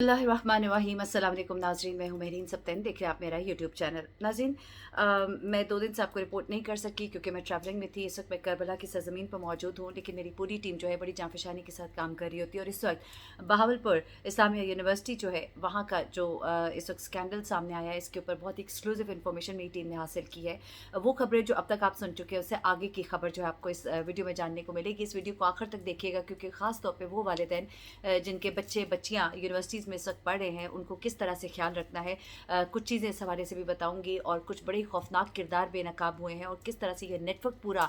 बिस्मिल्लाहिर्रहमानिर्रहीम। अस्सलाम वालेकुम नाज़रीन, मैं हूँ महरीन सब्तैन, देख रहे हैं आप मेरा यूट्यूब चैनल। नाज़रीन, मैं 2 दिन से आपको रिपोर्ट नहीं कर सकी क्योंकि मैं ट्रैवलिंग में थी। इस वक्त मैं करबला की सरज़मीन पर मौजूद हूँ, लेकिन मेरी पूरी टीम जो है बड़ी जांफशानी के साथ काम कर रही होती है। और इस वक्त बहावलपुर इस्लामिया यूनिवर्सिटी जो है वहाँ का जो इस वक्त स्कैंडल सामने आया है, इसके ऊपर बहुत ही एक्सक्लूसिव इन्फॉर्मेशन मेरी टीम ने हासिल की है। वो खबरें जो अब तक आप सुन चुके हैं उससे आगे की खबर जो है आपको इस वीडियो में जानने को मिलेगी। इस वीडियो को आखिर तक देखिएगा क्योंकि ख़ास तौर पर वो वालिदैन जिनके बच्चे बच्चियाँ यूनिवर्सिटीज़ में इस वक्त पढ़ रहे हैं उनको किस तरह से ख्याल रखना है। कुछ चीज़ें इस हवाले से भी बताऊंगी और कुछ बड़े खौफनाक किरदार बेनकाब हुए हैं और किस तरह से ये नेटवर्क पूरा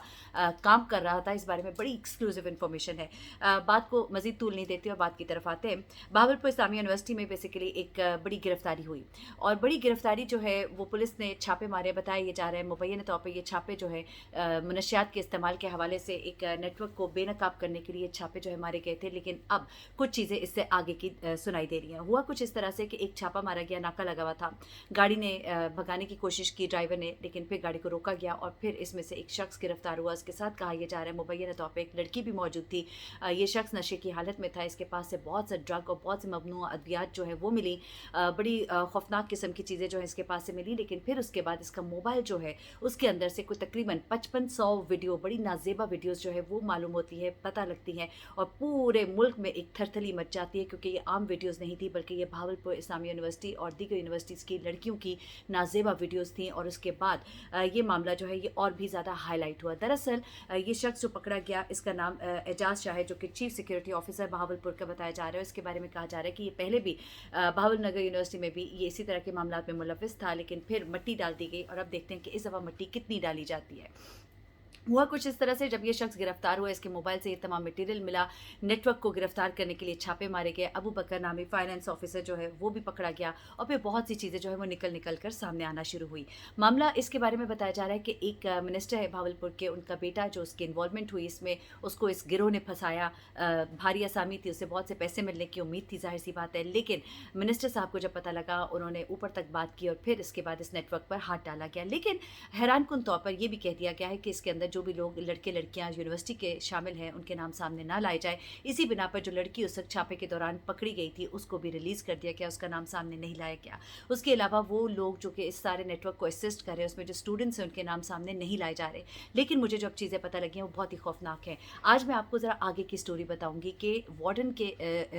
काम कर रहा था, इस बारे में बड़ी एक्सक्लूसिव इन्फॉर्मेशन है। बात को मजीद तूल नहीं देती और बात की तरफ आते हैं। बहावलपुर इस्लामिया यूनिवर्सिटी में बेसिकली एक बड़ी गिरफ्तारी हुई और बड़ी गिरफ्तारी जो है वो पुलिस ने छापे मारे, बताया ये जा रहा है मुबैना तौर पर ये छापे जो है मनशियात के इस्तेमाल के हवाले से एक नेटवर्क को बेनकाब करने के लिए छापे जो है मारे गए थे। लेकिन अब कुछ चीज़ें इससे आगे की सुनाई दे रही हैं। हुआ कुछ इस तरह से कि एक छापा मारा गया, नाका लगा हुआ था, गाड़ी ने भगाने की कोशिश की ड्राइवर ने, लेकिन फिर गाड़ी को रोका गया और फिर इसमें से एक शख्स गिरफ्तार हुआ। इसके साथ कहा यह जा रहा है मुबैना तौर पर एक लड़की भी मौजूद थी। ये शख्स नशे की हालत में था, इसके पास से बहुत सा ड्रग और बहुत से ममनू अद्वियात जो है वो मिली। बड़ी खौफनाक किस्म की चीज़ें जो है इसके पास से मिली। लेकिन फिर उसके बाद इसका मोबाइल जो है उसके अंदर से कोई तकरीबन 5500 वीडियो, बड़ी नाजेबा वीडियोज़ जो है वो मालूम होती है, पता लगती हैं और पूरे मुल्क में एक थरथली मच जाती है क्योंकि ये आम वीडियोज़ नहीं थी बल्कि ये बहावलपुर इस्लामिया यूनिवर्सिटी और दीगर यूनिवर्सिटीज़ की लड़कियों की नाजेबा वीडियोज़ थी। और उसके बाद ये मामला जो है ये और भी ज़्यादा हाईलाइट हुआ। दरअसल ये शख्स जो पकड़ा गया इसका नाम एजाज शाह है, जो कि चीफ सिक्योरिटी ऑफिसर बहावलपुर का बताया जा रहा है। इसके बारे में कहा जा रहा है कि ये पहले भी बहावल नगर यूनिवर्सिटी में भी ये इसी तरह के मामलों में मुलविस था, लेकिन फिर मिट्टी डाल दी गई और अब देखते हैं कि इस दफ़ा मिट्टी कितनी डाली जाती है। हुआ कुछ इस तरह से, जब ये शख्स गिरफ्तार हुआ इसके मोबाइल से ये तमाम मटेरियल मिला, नेटवर्क को गिरफ्तार करने के लिए छापे मारे गए, अबू बकर नामी फाइनेंस ऑफिसर जो है वो भी पकड़ा गया और फिर बहुत सी चीज़ें जो है वो निकल कर सामने आना शुरू हुई। मामला इसके बारे में बताया जा रहा है कि एक मिनिस्टर है भावलपुर के, उनका बेटा जो उसकी इन्वॉल्वमेंट हुई इसमें, उसको इस गिरोह ने फंसाया। भारी असामी थी, उससे बहुत से पैसे मिलने की उम्मीद थी, जाहिर सी बात है। लेकिन मिनिस्टर साहब को जब पता लगा उन्होंने ऊपर तक बात की और फिर इसके बाद इस नेटवर्क पर हाथ डाला गया। लेकिन हैरान कुन तौर पर यह भी कह दिया गया है कि इसके अंदर जो भी लोग लड़के लड़कियां यूनिवर्सिटी के शामिल हैं उनके नाम सामने ना लाए जाए। इसी बिना पर जो लड़की उस वक्त छापे के दौरान पकड़ी गई थी उसको भी रिलीज़ कर दिया गया, उसका नाम सामने नहीं लाया गया। उसके अलावा वो लोग जो कि इस सारे नेटवर्क को असिस्ट कर रहे हैं उसमें जो स्टूडेंट्स हैं उनके नाम सामने नहीं लाए जा रहे। लेकिन मुझे जो अब चीज़ें पता लगी हैं वो बहुत ही खौफनाक हैं। आज मैं आपको ज़रा आगे की स्टोरी बताऊंगी कि वार्डन के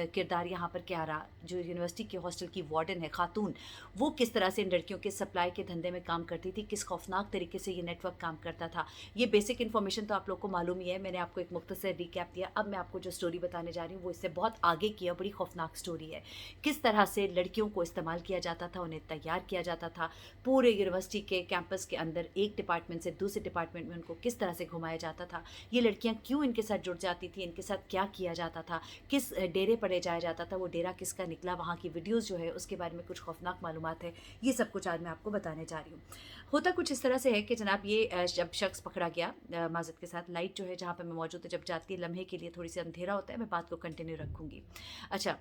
किरदार यहाँ पर क्या रहा। जो यूनिवर्सिटी के हॉस्टल की वार्डन है खातून, वो किस तरह से इन लड़कियों के सप्लाई के धंधे में काम करती थी, किस खौफनाक तरीके से ये नेटवर्क काम करता था। ये बेसिक इन्फॉर्मेशन तो आप लोग को मालूम ही है, मैंने आपको एक मुख्तसर रिकैप दिया। अब मैं आपको जो स्टोरी बताने जा रही हूँ वो इससे बहुत आगे की है, बड़ी खौफनाक स्टोरी है। किस तरह से लड़कियों को इस्तेमाल किया जाता था, उन्हें तैयार किया जाता था, पूरे यूनिवर्सिटी के कैंपस के अंदर एक डिपार्टमेंट से दूसरे डिपार्टमेंट में उनको किस तरह से घुमाया जाता था, ये लड़कियाँ क्यों इनके साथ जुड़ जाती थी, इनके साथ क्या किया जाता था, किस डेरे पर ले जाया जाता था, वो डेरा किसका निकला, वहाँ की वीडियोज़ जो है उसके बारे में कुछ खौफनाक मालूमात है। ये सब कुछ आज मैं आपको बताने जा रही हूँ। होता कुछ इस तरह से है कि जनाब ये जब शख्स पकड़ा गया, माजरत के साथ लाइट जो है जहाँ पर मैं मौजूद है जब जाती है लम्हे के लिए थोड़ी सी अंधेरा होता है, मैं बात को कंटिन्यू रखूँगी। अच्छा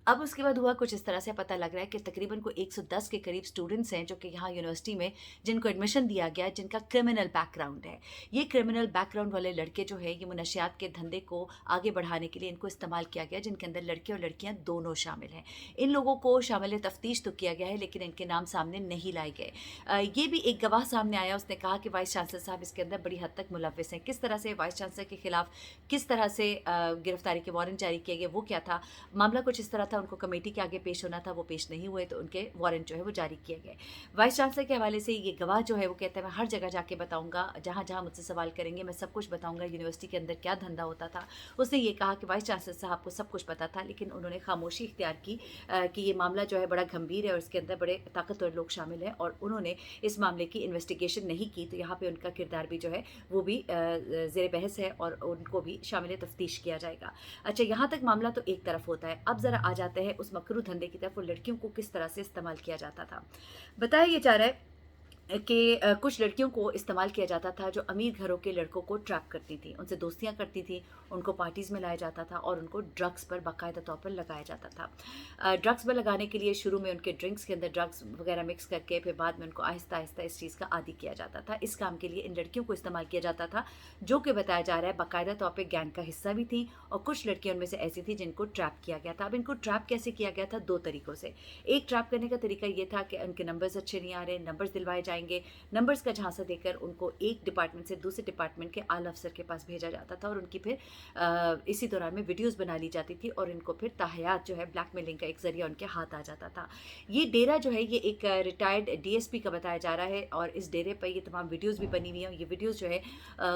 अब उसके बाद हुआ कुछ इस तरह से, पता लग रहा है कि तकरीबन को 110 के करीब स्टूडेंट्स हैं जो कि यहाँ यूनिवर्सिटी में जिनको एडमिशन दिया गया है, जिनका क्रिमिनल बैकग्राउंड है। ये क्रिमिनल बैकग्राउंड वाले लड़के जो है ये मुनशियात के धंधे को आगे बढ़ाने के लिए इनको इस्तेमाल किया गया, जिनके अंदर लड़के और लड़कियाँ दोनों शामिल हैं। इन लोगों को शामिल तफ्तीश तो किया गया है लेकिन इनके नाम सामने नहीं लाए गए। ये भी एक गवाह सामने आया, उसने कहा कि वाइस चांसलर साहब इसके अंदर बड़ी हद तक मुलविस हैं। किस तरह से वाइस चांसलर के खिलाफ किस तरह से गिरफ्तारी के वारंट जारी किए गए, वो क्या था मामला कुछ इस तरह था। उनको कमेटी के आगे पेश होना था, वो पेश नहीं हुए तो उनके वारंट जो है वो जारी किए गए। वाइस चांसलर के हवाले से ये गवाह जो है वो कहते हैं मैं हर जगह जाके बताऊंगा, जहाँ जहाँ मुझसे सवाल करेंगे मैं सब कुछ बताऊंगा यूनिवर्सिटी के अंदर क्या धंधा होता था। उसने ये कहा कि वाइस चांसलर साहब को सब कुछ पता था लेकिन उन्होंने खामोशी इख्तियार की कि ये मामला जो है बड़ा गंभीर है और इसके अंदर बड़े ताकतवर लोग शामिल हैं और उन्होंने इस मामले की इन्वेस्टिगेशन नहीं की। तो यहाँ पर उनका किरदार भी जो है वो भी ज़ेर बहस है और उनको भी शामिल तफ्तीश किया जाएगा। अच्छा, यहाँ तक मामला तो एक तरफ होता है। अब ज़रा आ जाते हैं उस मकरू धंधे की तरफ, वो लड़कियों को किस तरह से इस्तेमाल किया जाता था। बताया ये जा रहा है कि कुछ लड़कियों को इस्तेमाल किया जाता था जो अमीर घरों के लड़कों को ट्रैप करती थी, उनसे दोस्तियाँ करती थी, उनको पार्टीज़ में लाया जाता था और उनको ड्रग्स पर बाकायदा तौर पर लगाया जाता था। ड्रग्स पर लगाने के लिए शुरू में उनके ड्रिंक्स के अंदर ड्रग्स वगैरह मिक्स करके फिर बाद में उनको आहिस्ता आहिस्ता इस चीज़ का आदी किया जाता था। इस काम के लिए इन लड़कियों को इस्तेमाल किया जाता था, जो कि बताया जा रहा है बाकायदा तौर पर गैंग का हिस्सा भी थी, और कुछ लड़कियाँ उनमें से ऐसी थी जिनको ट्रैप किया गया था। अब इनको ट्रैप कैसे किया गया था? 2 तरीक़ों से। एक ट्रैप करने का तरीका ये था कि उनके नंबर्स अच्छे नहीं आ रहे, नंबर्स दिलवाए जाएँगे, नंबर्स का झांसा देकर उनको एक डिपार्टमेंट से दूसरे डिपार्टमेंट के आला अफसर के पास भेजा जाता था, और उनकी फिर इसी दौरान में वीडियोस बना ली जाती थी, और इनको फिर ताहयात जो है ब्लैकमेलिंग का एक ज़रिया उनके हाथ आ जाता था। ये डेरा जो है ये एक रिटायर्ड डीएसपी का बताया जा रहा है, और इस डेरे पर ये तमाम वीडियोस भी बनी हुई हैं। ये वीडियोस जो है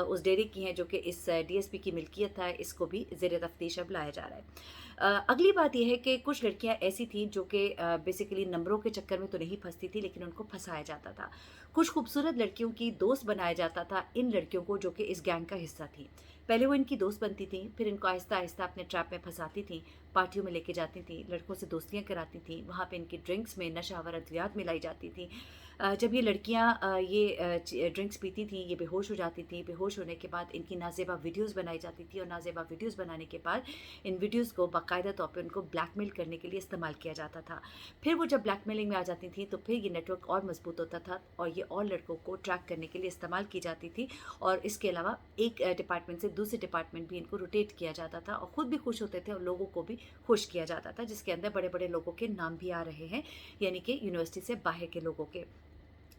उस डेरे की हैं जो कि इस डीएसपी की मिल्कियत है। इसको भी ज़ेर तफ्तीश अब लाया जा रहा है। अगली बात यह है कि कुछ लड़कियां ऐसी थीं जो कि बेसिकली नंबरों के चक्कर में तो नहीं फंसती थी, लेकिन उनको फंसाया जाता था। कुछ खूबसूरत लड़कियों की दोस्त बनाया जाता था इन लड़कियों को जो कि इस गैंग का हिस्सा थी। पहले वो इनकी दोस्त बनती थी, फिर इनको आहिस्ता आहिस्ता अपने ट्रैप में फंसाती थी, पार्टियों में लेके जाती थी, लड़कों से दोस्तियां कराती थी, वहाँ पे इनकी ड्रिंक्स में नशावर अद्वियात मिलाई जाती थी। जब ये लड़कियां ये ड्रिंक्स पीती थी, ये बेहोश हो जाती थी। बेहोश होने के बाद इनकी नाजेबा वीडियोस बनाई जाती थी, और नाजेबा वीडियोस बनाने के बाद इन वीडियोस को बाकायदा तौर पे उनको ब्लैकमेल करने के लिए इस्तेमाल किया जाता था। फिर वो जब ब्लैकमेलिंग में आ जाती थी तो फिर ये नेटवर्क और मजबूत होता था, और ये और लड़कों को ट्रैक करने के लिए इस्तेमाल की जाती थी। और इसके अलावा एक डिपार्टमेंट से दूसरे डिपार्टमेंट भी इनको रोटेट किया जाता था, और ख़ुद भी खुश होते थे और लोगों को भी खुश किया जाता था, जिसके अंदर बड़े बड़े लोगों के नाम भी आ रहे हैं, यानी कि यूनिवर्सिटी से बाहर के लोगों के।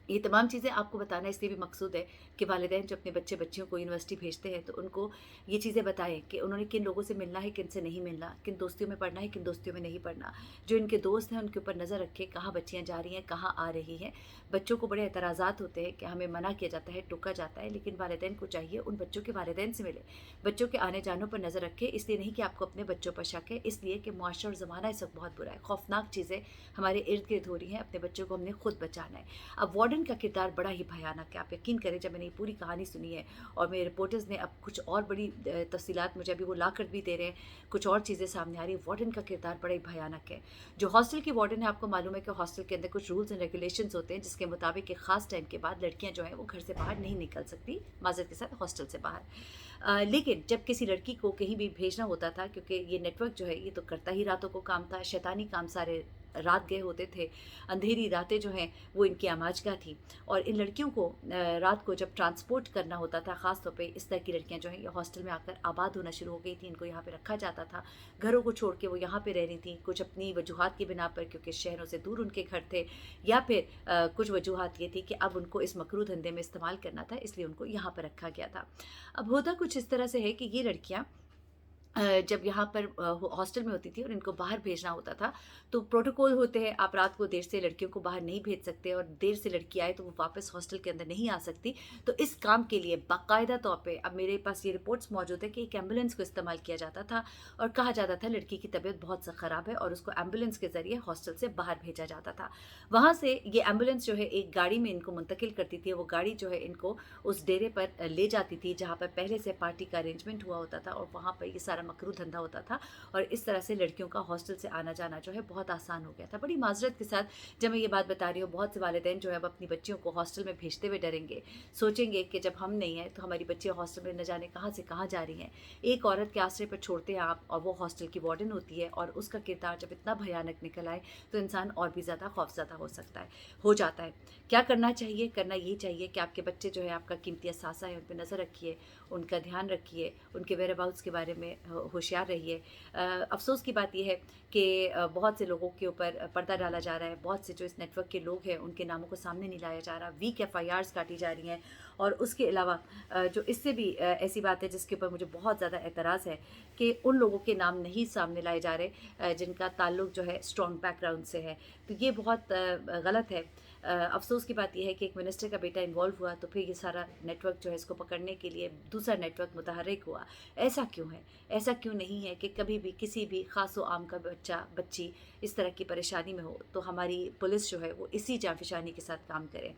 ये तमाम चीज़ें आपको बताना इसलिए भी मकसूद है कि वालिदैन जो अपने बच्चे बच्चियों को यूनिवर्सिटी भेजते हैं तो उनको ये चीज़ें बताएं कि उन्होंने किन लोगों से मिलना है, किन से नहीं मिलना, किन दोस्तियों में पढ़ना है, किन दोस्तियों में नहीं पढ़ना। जो इनके दोस्त हैं उनके ऊपर नज़र रखें, कहाँ बच्चियाँ जा रही हैं, कहाँ आ रही हैं। बच्चों को बड़े एतराज़ात होते हैं कि हमें मना किया जाता है, टोका जाता है, लेकिन वालिदैन को चाहिए उन बच्चों के वालिदैन से मिले, बच्चों के आने जानों पर नज़र रखें। इसलिए नहीं कि आपको अपने बच्चों पर शक है, इसलिए कि मुआशरा और ज़माना इस वक्त बहुत बुरा है, खौफनाक चीज़ें हमारे इर्द गिर्द हो रही हैं। अपने बच्चों को हमने खुद बचाना है। अब वार्डन का किरदार बड़ा ही भयानक है। आप यकीन करें, जब मैंने ये पूरी कहानी सुनी है और मेरे रिपोर्टर्स ने अब कुछ और बड़ी तफसीलात मुझे अभी वो ला कर भी दे रहे हैं, कुछ और चीज़ें सामने आ रही है। वार्डन का किरदार बड़ा ही भयानक है। जो हॉस्टल की वार्डन है, आपको मालूम है कि हॉस्टल के अंदर कुछ रूल्स एंड रेगुलेशंस होते हैं, जिसके मुताबिक एक ख़ास टाइम के बाद लड़कियां जो हैं वो घर से बाहर नहीं निकल सकती, माज़रत के साथ हॉस्टल से बाहर। लेकिन जब किसी लड़की को कहीं भी भेजना होता था, क्योंकि ये नेटवर्क जो है ये तो करता ही रातों को काम था, शैतानी काम सारे रात गए होते थे, अंधेरी रातें जो हैं वो इनकी आमाजगाह थी। और इन लड़कियों को रात को जब ट्रांसपोर्ट करना होता था, ख़ास तौर पे इस तरह की लड़कियां जो हैं ये हॉस्टल में आकर आबाद होना शुरू हो गई थी, इनको यहाँ पे रखा जाता था। घरों को छोड़ के वो यहाँ पे रह रही थी, कुछ अपनी वजूहात की बिना पर, क्योंकि शहरों से दूर उनके घर थे, या फिर कुछ वजूहात ये थी कि अब उनको इस मकरू धंधे में इस्तेमाल करना था, इसलिए उनको यहाँ पर रखा गया था। अब होता कुछ इस तरह से है कि ये लड़कियाँ जब यहाँ पर हॉस्टल में होती थी और इनको बाहर भेजना होता था, तो प्रोटोकॉल होते हैं, आप रात को देर से लड़कियों को बाहर नहीं भेज सकते, और देर से लड़की आए तो वो वापस हॉस्टल के अंदर नहीं आ सकती। तो इस काम के लिए बाकायदा तौर पे अब मेरे पास ये रिपोर्ट्स मौजूद है कि एक एम्बुलेंस को इस्तेमाल किया जाता था, और कहा जाता था लड़की की तबीयत बहुत सा ख़राब है, और उसको एम्बुलेंस के ज़रिए हॉस्टल से बाहर भेजा जाता था। वहाँ से ये एम्बुलेंस जो है एक गाड़ी में इनको मुंतकिल करती थी, वो गाड़ी जो है इनको उस डेरे पर ले जाती थी जहाँ पर पहले से पार्टी का अरेंजमेंट हुआ होता था, और वहाँ पर ये सारा मकरू धंधा होता था। और इस तरह से लड़कियों का हॉस्टल से आना जाना जो है बहुत आसान हो गया था। बड़ी माजरत के साथ जब मैं ये बात बता रही हूँ, बहुत से वालिदैन जो है अब अपनी बच्चियों को हॉस्टल में भेजते हुए डरेंगे, सोचेंगे कि जब हम नहीं हैं तो हमारी बच्चियाँ हॉस्टल में न जाने कहाँ से कहाँ जा रही हैं। एक औरत के आश्रय पर छोड़ते हैं आप, और वो हॉस्टल की वार्डन होती है, और उसका किरदार जब इतना भयानक निकल आए तो इंसान और भी ज़्यादा खौफज़दा हो जाता है। क्या करना चाहिए? करना ये चाहिए कि आपके बच्चे जो है, आपका कीमती असासा है, उन पर नज़र रखिए, उनका ध्यान रखिए, उनके वेयर अबाउट्स के बारे में होशियार रहिए। अफसोस की बात यह है कि बहुत से लोगों के ऊपर पर्दा डाला जा रहा है, बहुत से जो इस नेटवर्क के लोग हैं उनके नामों को सामने नहीं लाया जा रहा, वीक एफआईआर्स काटी जा रही हैं। और उसके अलावा जो इससे भी ऐसी बात है जिसके ऊपर मुझे बहुत ज़्यादा एतराज़ है कि उन लोगों के नाम नहीं सामने लाए जा रहे जिनका ताल्लुक जो है स्ट्रॉन्ग बैकग्राउंड से है, तो ये बहुत गलत है। अफसोस की बात यह है कि एक मिनिस्टर का बेटा इन्वॉल्व हुआ तो फिर ये सारा नेटवर्क जो है इसको पकड़ने के लिए दूसरा नेटवर्क मुतहर्रिक हुआ। ऐसा क्यों है? ऐसा क्यों नहीं है कि कभी भी किसी भी ख़ास व आम का बच्चा बच्ची इस तरह की परेशानी में हो तो हमारी पुलिस जो है वो इसी जांफिशानी के साथ काम करे।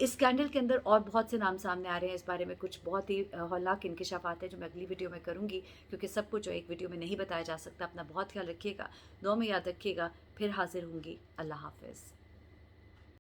इस स्कैंडल के अंदर और बहुत से नाम सामने आ रहे हैं, इस बारे में कुछ बहुत ही हौलनाक इंकशाफात है जो मैं अगली वीडियो में करूँगी, क्योंकि सब कुछ जो एक वीडियो में नहीं बताया जा सकता। अपना बहुत ख्याल रखिएगा, दुआ में याद रखिएगा। फिर हाजिर होंगी। अल्लाह हाफ़िज़।